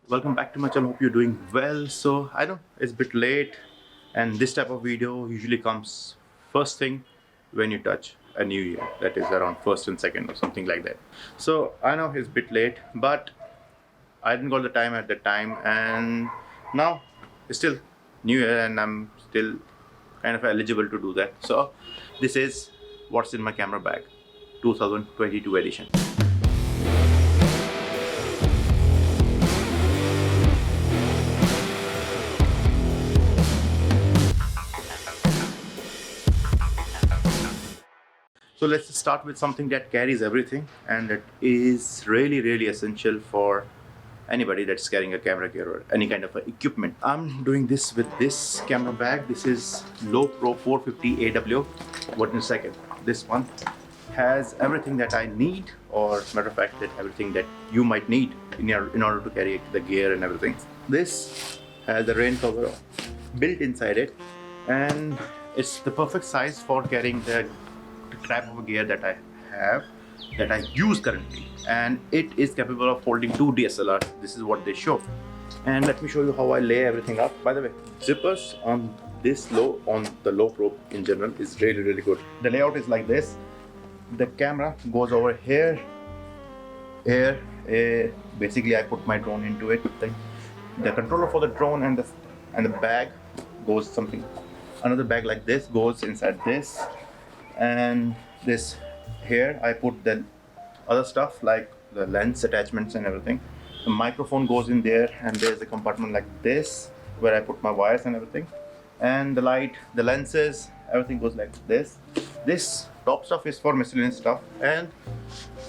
Welcome back to my channel. Hope you're doing well. So I know it's a bit late, and this type of video usually comes first thing when you touch a new year, that is around 1st and 2nd or something like that. So I know it's a bit late, but I didn't got the time at the time, and now it's still new year and I'm still kind of eligible to do that. So this is what's in my camera bag 2022 edition. So let's start with something that carries everything, and that is really essential for anybody that's carrying a camera gear or any kind of equipment. I'm doing this with this camera bag. This is Lowepro 450 AW. What in a second. This one has everything that I need, or matter of fact, that everything that you might need in order to carry the gear and everything. This has a rain cover built inside it, and it's the perfect size for carrying the type of gear that I have, that I use currently, and it is capable of holding 2 DSLR. This is what they show, and let me show you how I lay everything up. By the way, zippers on the Lowepro in general is really good. The layout is like this. The camera goes over here. Basically I put my drone into it. The controller for the drone and the bag goes another bag like this goes inside this, and this here I put the other stuff like the lens attachments and everything. The microphone goes in there, and there's a compartment like this where I put my wires and everything, and the light, the lenses, everything goes like this. This top stuff is for miscellaneous stuff, and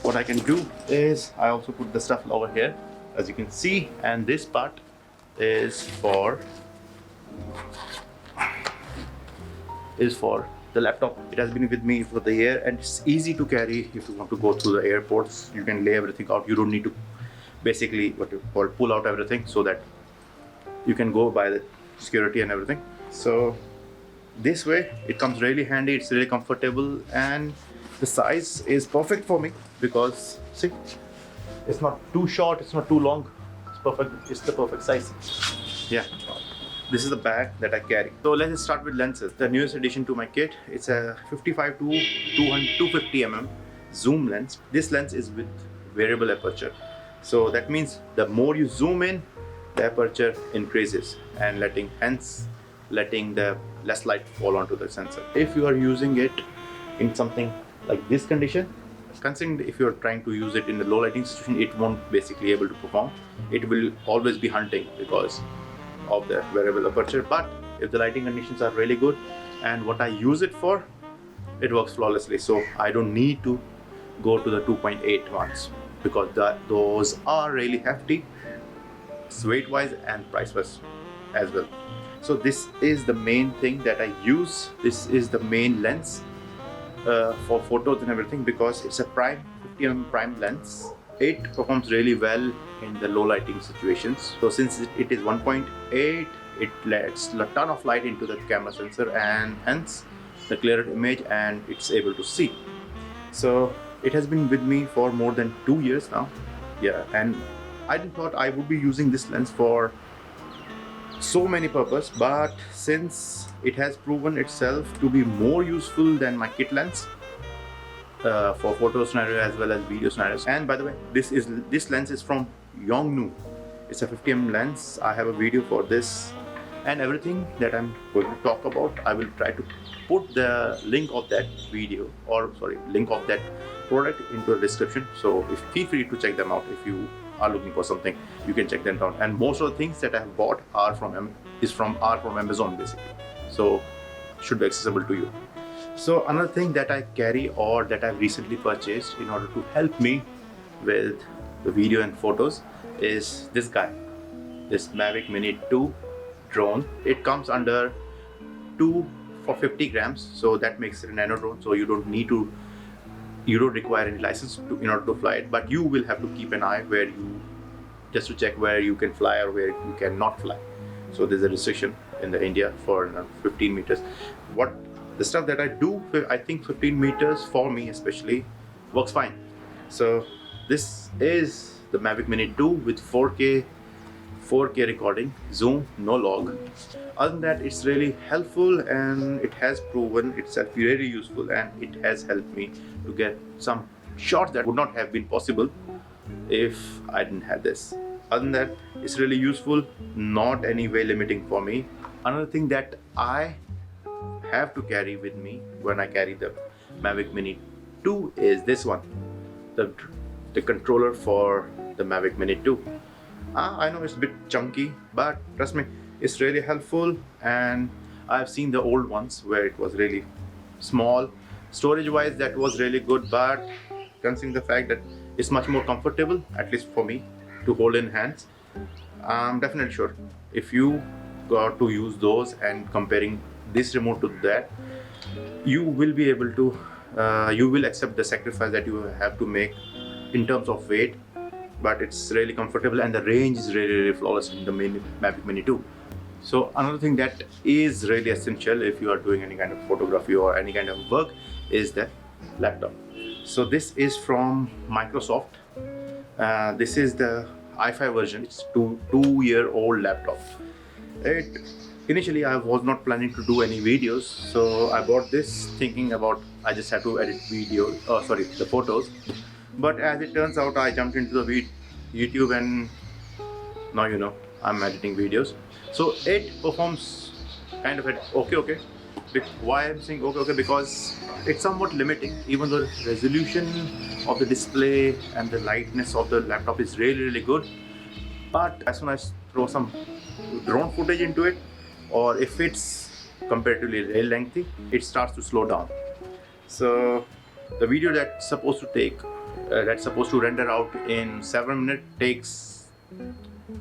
what I can do is I also put the stuff over here, as you can see, and this part is for the laptop. It has been with me for the year, and it's easy to carry. If you want to go through the airports, you can lay everything out. You don't need to basically pull out everything, so that you can go by the security and everything. So this way it comes really handy. It's really comfortable, and the size is perfect for me because see, it's not too short, it's not too long. It's perfect. It's the perfect size. Yeah. This is the bag that I carry. So let's start with lenses. The newest addition to my kit, it's a 55 to 250 mm zoom lens. This lens is with variable aperture. So that means the more you zoom in, the aperture increases, and letting the less light fall onto the sensor. If you are using it in something like this condition, considering if you're trying to use it in the low lighting situation, it won't basically able to perform. It will always be hunting because of the variable aperture. But if the lighting conditions are really good, and what I use it for, it works flawlessly. So I don't need to go to the 2.8 ones, because those are really hefty weight wise and price wise as well. So this is the main thing that I use. This is the main lens for photos and everything, because it's a prime 50mm prime lens. It performs really well in the low lighting situations. So since it is 1.8, it lets a ton of light into the camera sensor, and hence the clearer image, and it's able to see. So it has been with me for more than 2 years now. Yeah, and I didn't thought I would be using this lens for so many purposes, but since it has proven itself to be more useful than my kit lens, for photo scenario as well as video scenarios. And by the way, this lens is from Yongnuo. It's a 50mm lens. I have a video for this, and everything that I'm going to talk about, I will try to put the link of that video, or link of that product into the description. So feel free to check them out. If you are looking for something, you can check them out. And most of the things that I have bought are from Amazon basically, so should be accessible to you. So another thing that I carry, or that I've recently purchased in order to help me with the video and photos, is this Mavic Mini 2 drone. It comes under 2 for 50 grams, so that makes it a nano drone. So you don't require any license in order to fly it, but you will have to keep an eye just to check where you can fly or where you cannot fly. So there's a restriction in India for 15 meters. The stuff that I do, I think 15 meters for me especially works fine. So this is the Mavic Mini 2 with 4K 4K recording, zoom, no log. Other than that, it's really helpful and it has proven itself very useful, and it has helped me to get some shots that would not have been possible if I didn't have this. Other than that, it's really useful, not any way limiting for me. Another thing that I have to carry with me when I carry the Mavic Mini 2 is this one, the controller for the Mavic Mini 2. I know it's a bit chunky, but trust me, it's really helpful. And I've seen the old ones where it was really small. Storage wise, that was really good, but considering the fact that it's much more comfortable, at least for me, to hold in hands, I'm definitely sure if you got to use those and comparing this remote to that, you will be able to you will accept the sacrifice that you have to make in terms of weight, but it's really comfortable and the range is really flawless in the Mavic Mini 2. So another thing that is really essential if you are doing any kind of photography or any kind of work is the laptop. So this is from Microsoft. This is the i5 version. It's two-year-old laptop. Initially I was not planning to do any videos, so I bought this thinking about I just have to edit the photos. But as it turns out, I jumped into the YouTube, and now I'm editing videos. So it performs kind of okay. Why I'm saying okay? Because it's somewhat limiting. Even though the resolution of the display and the lightness of the laptop is really good, but as soon as I throw some drone footage into it, or if it's comparatively very lengthy, it starts to slow down. So the video that's supposed to render out in 7 minutes takes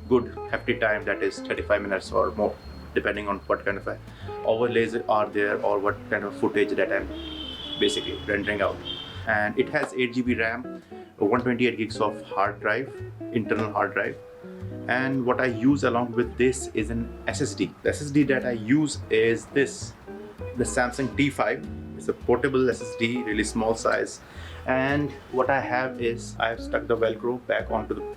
good hefty time, that is 35 minutes or more, depending on what kind of overlays are there or what kind of footage that I'm basically rendering out. And it has 8GB RAM, 128 gigs of hard drive, internal hard drive. And what I use along with this is an SSD. The SSD that I use is this, the Samsung T5. It's a portable SSD, really small size. And what I have is I have stuck the Velcro back onto the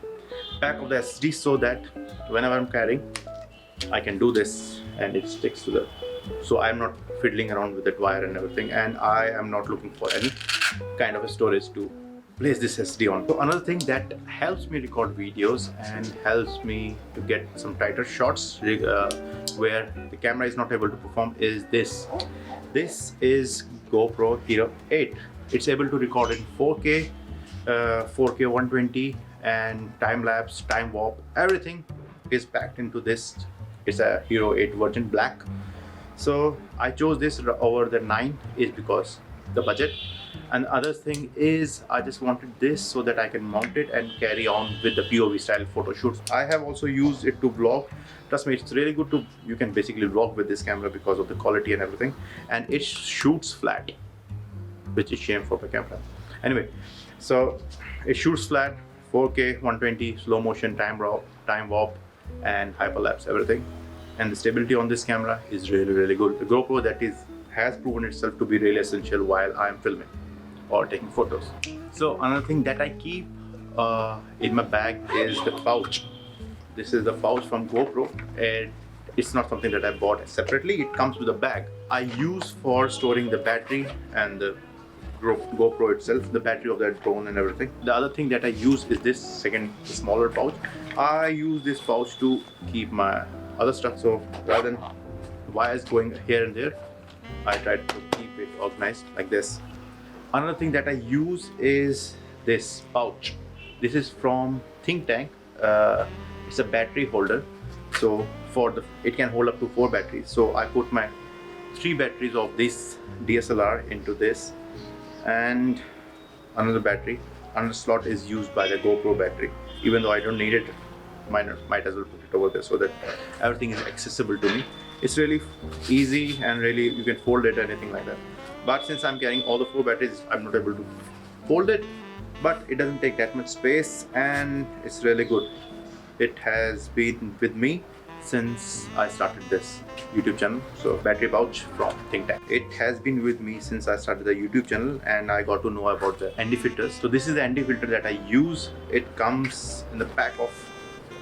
back of the SSD so that whenever I'm carrying, I can do this and it sticks to the. So I'm not fiddling around with that wire and everything, and I am not looking for any kind of a storage to place this SSD on. So another thing that helps me record videos and helps me to get some tighter shots where the camera is not able to perform is this. This is GoPro Hero 8. It's able to record in 4K, 4K 120, and time lapse, time warp, everything is packed into this. It's a Hero 8 version black. So I chose this over the 9 is because the budget. And the other thing is I just wanted this so that I can mount it and carry on with the POV style photo shoots. I have also used it to vlog. Trust me, it's really good you can basically vlog with this camera because of the quality and everything. And it shoots flat, which is shame for the camera. Anyway, so it shoots flat, 4K, 120, slow motion, time warp, and hyperlapse, everything. And the stability on this camera is really good. The GoPro has proven itself to be really essential while I'm filming or taking photos. So another thing that I keep in my bag is the pouch. This is the pouch from GoPro, and it's not something that I bought separately. It comes with a bag I use for storing the battery and the GoPro itself, the battery of that drone and everything. The other thing that I use is this second smaller pouch. I use this pouch to keep my other stuff, so rather than wires going here and there, I try to keep it organized like this. Another thing that I use is this pouch. This is from Think Tank. It's a battery holder, so it can hold up to 4 batteries. So I put my 3 batteries of this DSLR into this, and another slot is used by the GoPro battery. Even though I don't need it, might as well put it over there so that everything is accessible to me. It's really easy and really you can fold it or anything like that. But since I'm carrying all the 4 batteries, I'm not able to fold it, but it doesn't take that much space and it's really good. It has been with me since I started this YouTube channel. So battery pouch from Think Tank. It has been with me since I started the YouTube channel, and I got to know about the ND filters. So this is the ND filter that I use. It comes in the pack of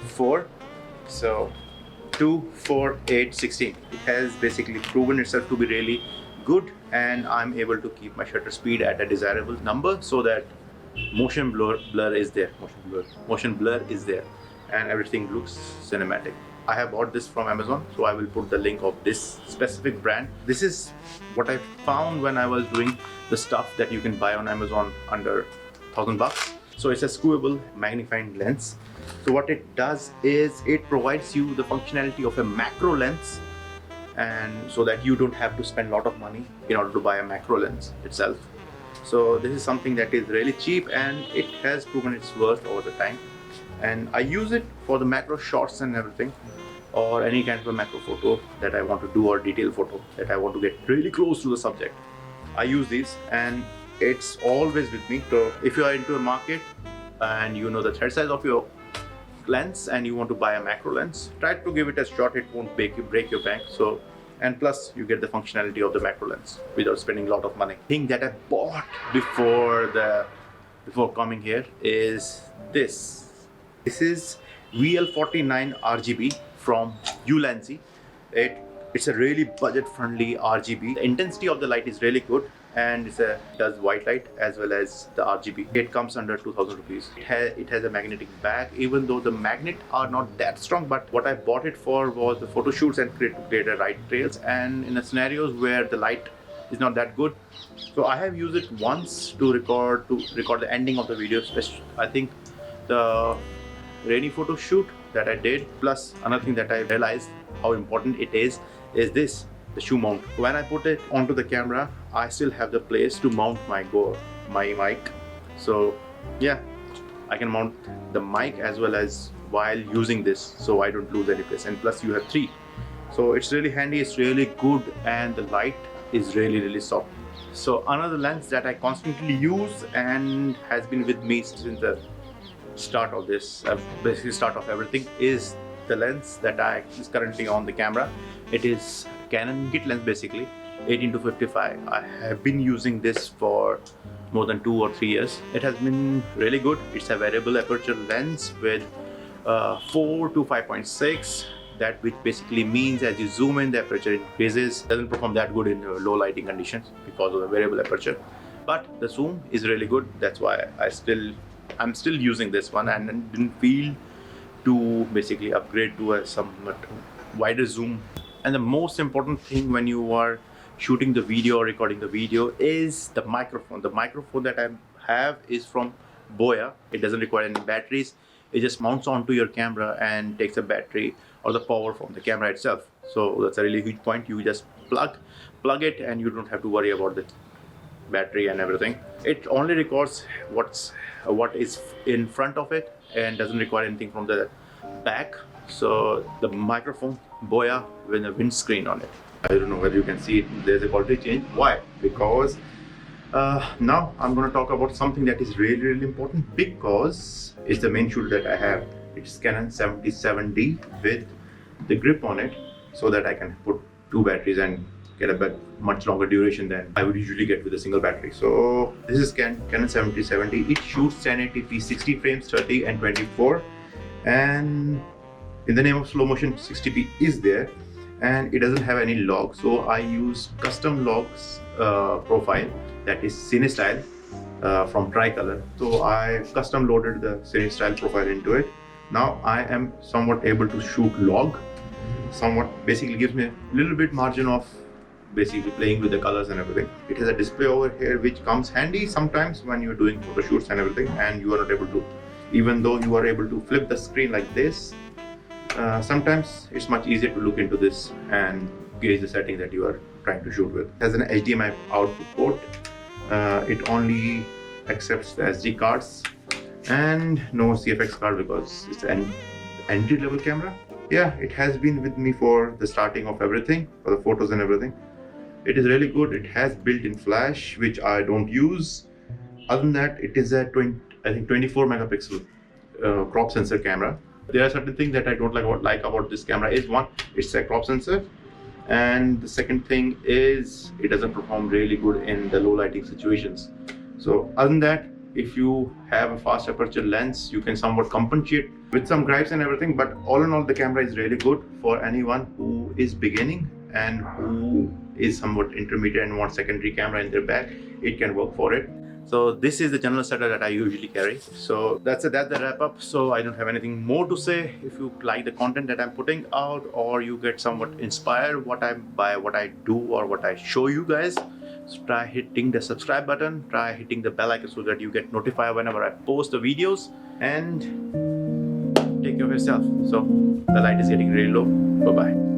4, So 2, 4, 8, 16. It has basically proven itself to be really good, and I'm able to keep my shutter speed at a desirable number so that motion blur is there, motion blur is there, and everything looks cinematic. I have bought this from Amazon, so I will put the link of this specific brand. This is what I found when I was doing the stuff that you can buy on Amazon under $1,000. So it's a screwable magnifying lens. So what it does is it provides you the functionality of a macro lens, and so that you don't have to spend a lot of money in order to buy a macro lens itself. So this is something that is really cheap, and it has proven its worth over the time. And I use it for the macro shots and everything, or any kind of a macro photo that I want to do, or detail photo that I want to get really close to the subject. I use these, and it's always with me. So if you are into a market and you know the thread size of your lens and you want to buy a macro lens, try to give it a shot. It won't break your bank. So, and plus you get the functionality of the macro lens without spending a lot of money. Thing that I bought before coming here is this. This is VL49 RGB from Ulanzi. It's a really budget-friendly RGB. The intensity of the light is really good, and it does white light as well as the RGB. It comes under 2,000 rupees. It has a magnetic back, even though the magnet are not that strong. But what I bought it for was the photo shoots and create a light trails, and in the scenarios where the light is not that good. So I have used it once to record the ending of the video. Especially, I think the rainy photo shoot that I did. Plus another thing that I realized how important it is this, the shoe mount. When I put it onto the camera, I still have the place to mount my mic. So yeah, I can mount the mic as well as while using this, so I don't lose any place. And plus you have 3, so it's really handy, it's really good, and the light is really soft. So another lens that I constantly use and has been with me since the start of this, basically start of everything, is the lens that is currently on the camera. It is Canon kit lens, basically 18-55. I have been using this for more than 2 or 3 years. It has been really good. It's a variable aperture lens with 4 to 5.6. That which basically means as you zoom in, the aperture increases. Doesn't perform that good in low lighting conditions because of the variable aperture, but the zoom is really good. That's why I'm still using this one, and didn't feel to basically upgrade to a somewhat wider zoom. And the most important thing when you are shooting the video or recording the video is the microphone. The microphone that I have is from Boya. It doesn't require any batteries. It just mounts onto your camera and takes a battery or the power from the camera itself. So that's a really huge point. You just plug it, and you don't have to worry about the battery and everything. It only records what is in front of it and doesn't require anything from the back. So the microphone Boya with a windscreen on it. I don't know whether you can see it. There's a quality change. Why? Because now I'm going to talk about something that is really important, because it's the main shoot that I have. It's Canon 77D with the grip on it, so that I can put 2 batteries and get a much longer duration than I would usually get with a single battery. So this is Canon 7070. It shoots 1080p 60 frames, 30 and 24, and in the name of slow motion, 60p is there, and it doesn't have any log. So I use custom logs profile, that is Cine Style from Tricolor. So I custom loaded the Cine Style profile into it. Now I am somewhat able to shoot log. Somewhat basically gives me a little bit margin of basically playing with the colors and everything. It has a display over here which comes handy sometimes when you're doing photo shoots and everything, and you are not able to, even though you are able to flip the screen like this, sometimes it's much easier to look into this and gauge the setting that you are trying to shoot with. It has an HDMI output port. It only accepts the SD cards and no CFX card because it's an entry-level camera. Yeah, it has been with me for the starting of everything, for the photos and everything. It is really good. It has built-in flash, which I don't use. Other than that, it is a 24 megapixel crop sensor camera. There are certain things that I don't like about this camera. Is one, it's a crop sensor, and the second thing is it doesn't perform really good in the low lighting situations. So other than that, if you have a fast aperture lens, you can somewhat compensate with some gripes and everything, but all in all the camera is really good for anyone who is beginning and who is somewhat intermediate and wants secondary camera in their bag. It can work for it. So this is the general setup that I usually carry. So that's it, that's the wrap up. So I don't have anything more to say. If you like the content that I'm putting out, or you get somewhat inspired by what I do or what I show you guys, so try hitting the subscribe button, try hitting the bell icon so that you get notified whenever I post the videos, and take care of yourself. So the light is getting really low. Bye bye.